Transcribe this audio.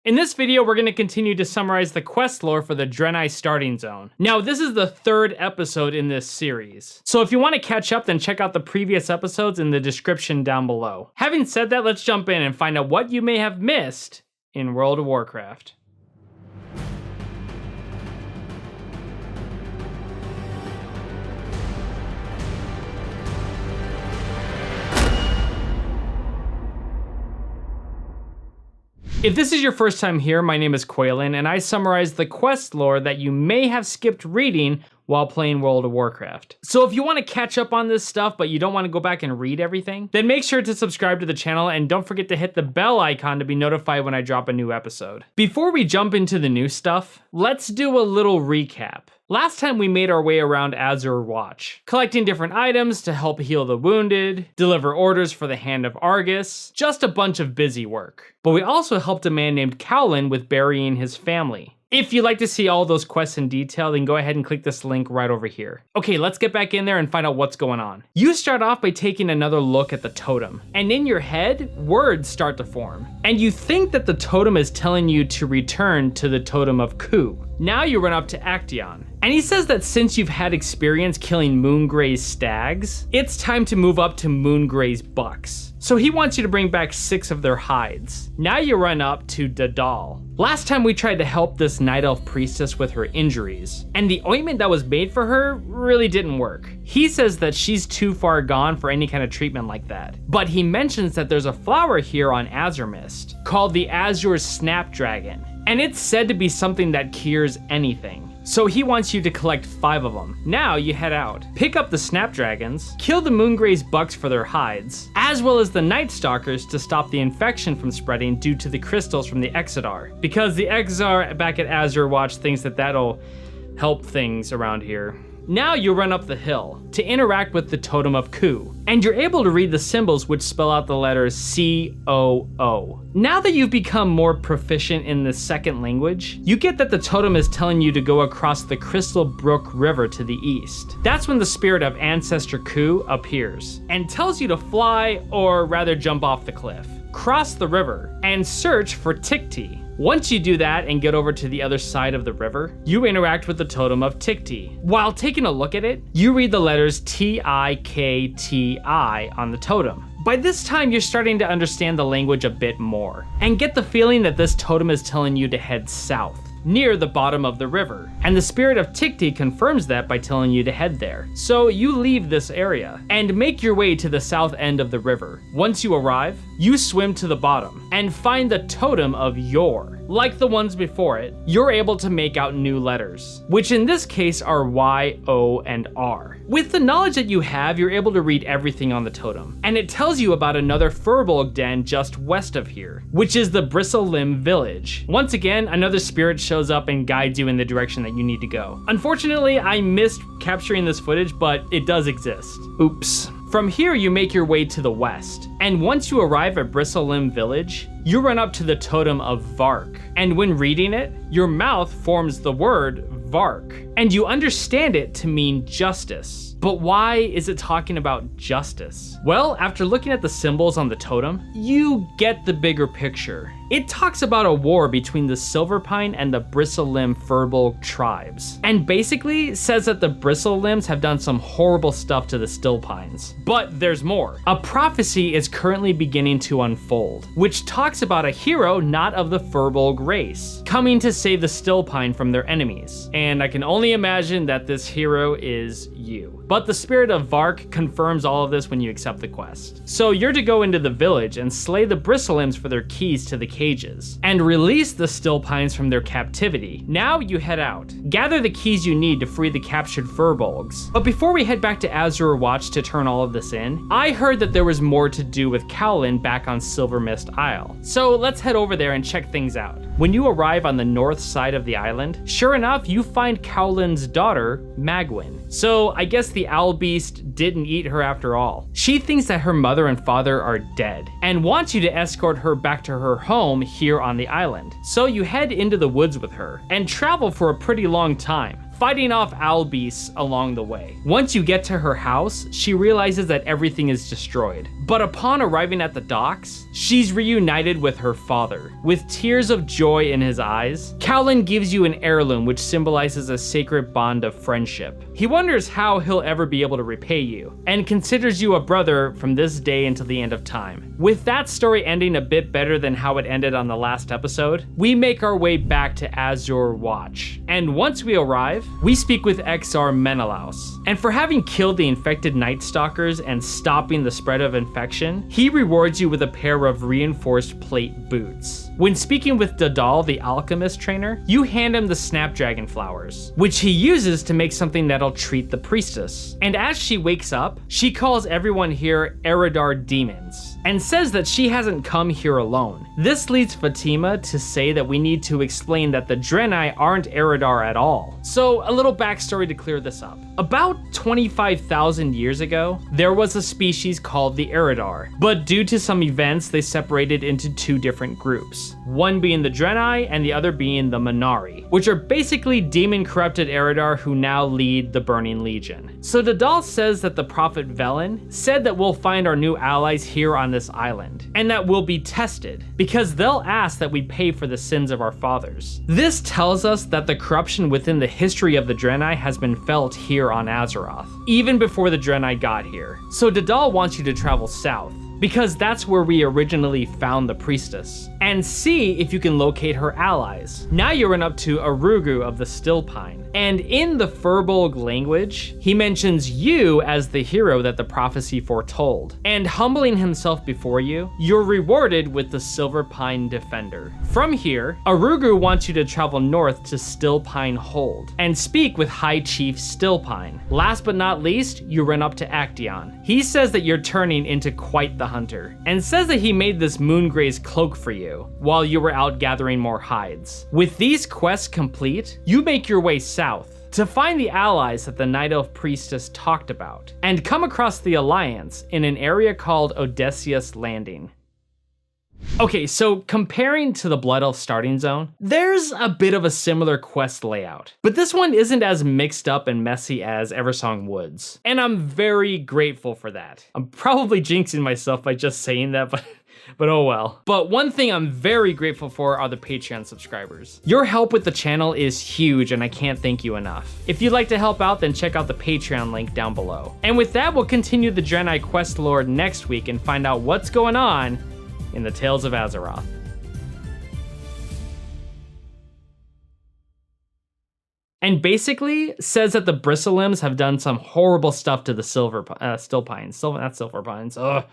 In this video, we're going to continue to summarize the quest lore for the Draenei starting zone. Now, this is the third episode in this series, so if you want to catch up, then check out the previous episodes in the description down below. Having said that, let's jump in and find out what you may have missed in World of Warcraft. If this is your first time here, my name is Quaylen, and I summarize the quest lore that you may have skipped reading while playing World of Warcraft. So if you want to catch up on this stuff, but you don't want to go back and read everything, then make sure to subscribe to the channel and don't forget to hit the bell icon to be notified when I drop a new episode. Before we jump into the new stuff, let's do a little recap. Last time we made our way around Azure Watch, collecting different items to help heal the wounded, deliver orders for the Hand of Argus, just a bunch of busy work. But we also helped a man named Cowlin with burying his family. If you'd like to see all those quests in detail, then go ahead and click this link right over here. Okay, let's get back in there and find out what's going on. You start off by taking another look at the totem, and in your head, words start to form. And you think that the totem is telling you to return to the totem of Ku. Now you run up to Acteon, and he says that since you've had experience killing Moongray's stags, it's time to move up to Moongray's bucks. So he wants you to bring back 6 of their hides. Now you run up to Dadal. Last time we tried to help this Night Elf priestess with her injuries, and the ointment that was made for her really didn't work. He says that she's too far gone for any kind of treatment like that. But he mentions that there's a flower here on Azer Mist called the Azure Snapdragon, and it's said to be something that cures anything. So he wants you to collect 5 of them. Now you head out, pick up the Snapdragons, kill the Moongray's bucks for their hides, as well as the Night Stalkers to stop the infection from spreading due to the crystals from the Exodar. Because the Exodar back at Azure Watch thinks that that'll help things around here. Now you run up the hill to interact with the Totem of Ku, and you're able to read the symbols which spell out the letters C-O-O. Now that you've become more proficient in the second language, you get that the totem is telling you to go across the Crystal Brook River to the east. That's when the spirit of Ancestor Ku appears, and tells you to fly, or rather jump off the cliff, cross the river, and search for Tikti. Once you do that and get over to the other side of the river, you interact with the totem of Tikti. While taking a look at it, you read the letters T-I-K-T-I on the totem. By this time, you're starting to understand the language a bit more, and get the feeling that this totem is telling you to head south, near the bottom of the river. And the spirit of Tikti confirms that by telling you to head there. So you leave this area, and make your way to the south end of the river. Once you arrive, you swim to the bottom, and find the totem of Yor. Like the ones before it, you're able to make out new letters, which in this case are Y, O, and R. With the knowledge that you have, you're able to read everything on the totem, and it tells you about another Furbolg den just west of here, which is the Bristlelimb village. Once again, another spirit shows up and guides you in the direction that you need to go. Unfortunately, I missed capturing this footage, but it does exist. Oops. From here, you make your way to the west, and once you arrive at Bristlelimb village, you run up to the totem of Vark, and when reading it, your mouth forms the word Vark, and you understand it to mean justice. But why is it talking about justice? Well, after looking at the symbols on the totem, you get the bigger picture. It talks about a war between the Silverpine and the Bristlelimb Furbolg tribes, and basically says that the Bristlelimms have done some horrible stuff to the Stillpines. But there's more. A prophecy is currently beginning to unfold, which talks about a hero not of the Furbolg race, coming to save the Stillpine from their enemies. And I can only imagine that this hero is you. But the spirit of Vark confirms all of this when you accept the quest. So you're to go into the village and slay the Bristlelimms for their keys to the cages, and release the Stillpines from their captivity. Now you head out. Gather the keys you need to free the captured Furbolgs. But before we head back to Azure Watch to turn all of this in, I heard that there was more to do with Cowlin back on Silver Mist Isle. So let's head over there and check things out. When you arrive on the north side of the island, sure enough, you find Cowlin's daughter, Magwyn. So I guess the owl beast didn't eat her after all. She thinks that her mother and father are dead, and wants you to escort her back to her home here on the island. So you head into the woods with her, and travel for a pretty long time, fighting off owl beasts along the way. Once you get to her house, she realizes that everything is destroyed, But upon arriving at the docks, she's reunited with her father. With tears of joy in his eyes, Cowlin gives you an heirloom which symbolizes a sacred bond of friendship. He wonders how he'll ever be able to repay you, and considers you a brother from this day until the end of time. With that story ending a bit better than how it ended on the last episode, we make our way back to Azure Watch. And once we arrive, we speak with XR Menelaus. And for having killed the infected Night Stalkers and stopping the spread of infection, he rewards you with a pair of reinforced plate boots. When speaking with Dadal, the alchemist trainer, you hand him the snapdragon flowers, which he uses to make something that'll treat the priestess. And as she wakes up, she calls everyone here Eridar demons, and says that she hasn't come here alone. This leads Fatima to say that we need to explain that the Draenei aren't Eridar at all. So a little backstory to clear this up. About 25,000 years ago, there was a species called the Eridar, but due to some events, they separated into two different groups. One being the Draenei and the other being the Minari, which are basically demon-corrupted Eridar who now lead the Burning Legion. So Dadal says that the prophet Velen said that we'll find our new allies here on this island, and that we'll be tested, because they'll ask that we pay for the sins of our fathers. This tells us that the corruption within the history of the Draenei has been felt here on Azeroth, even before the Draenei got here. So Dadal wants you to travel south, because that's where we originally found the priestess, and see if you can locate her allies. Now you run up to Arugu of the Stillpine, and in the Furbolg language, he mentions you as the hero that the prophecy foretold. And humbling himself before you, you're rewarded with the Silverpine Defender. From here, Arugu wants you to travel north to Stillpine Hold, and speak with High Chief Stillpine. Last but not least, you run up to Acteon. He says that you're turning into quite the hunter, and says that he made this Moongray's cloak for you while you were out gathering more hides. With these quests complete, you make your way south to find the allies that the Night Elf Priestess talked about, and come across the Alliance in an area called Odysseus Landing. Okay, so comparing to the Blood Elf starting zone, there's a bit of a similar quest layout, but this one isn't as mixed up and messy as Eversong Woods, and I'm very grateful for that. I'm probably jinxing myself by just saying that, but oh well. But one thing I'm very grateful for are the Patreon subscribers. Your help with the channel is huge and I can't thank you enough. If you'd like to help out, then check out the Patreon link down below. And with that, we'll continue the Draenei quest lore next week and find out what's going on in the Tales of Azeroth. And basically says that the Bristolims have done some horrible stuff to the Stillpines. Not Silverpines. Ugh.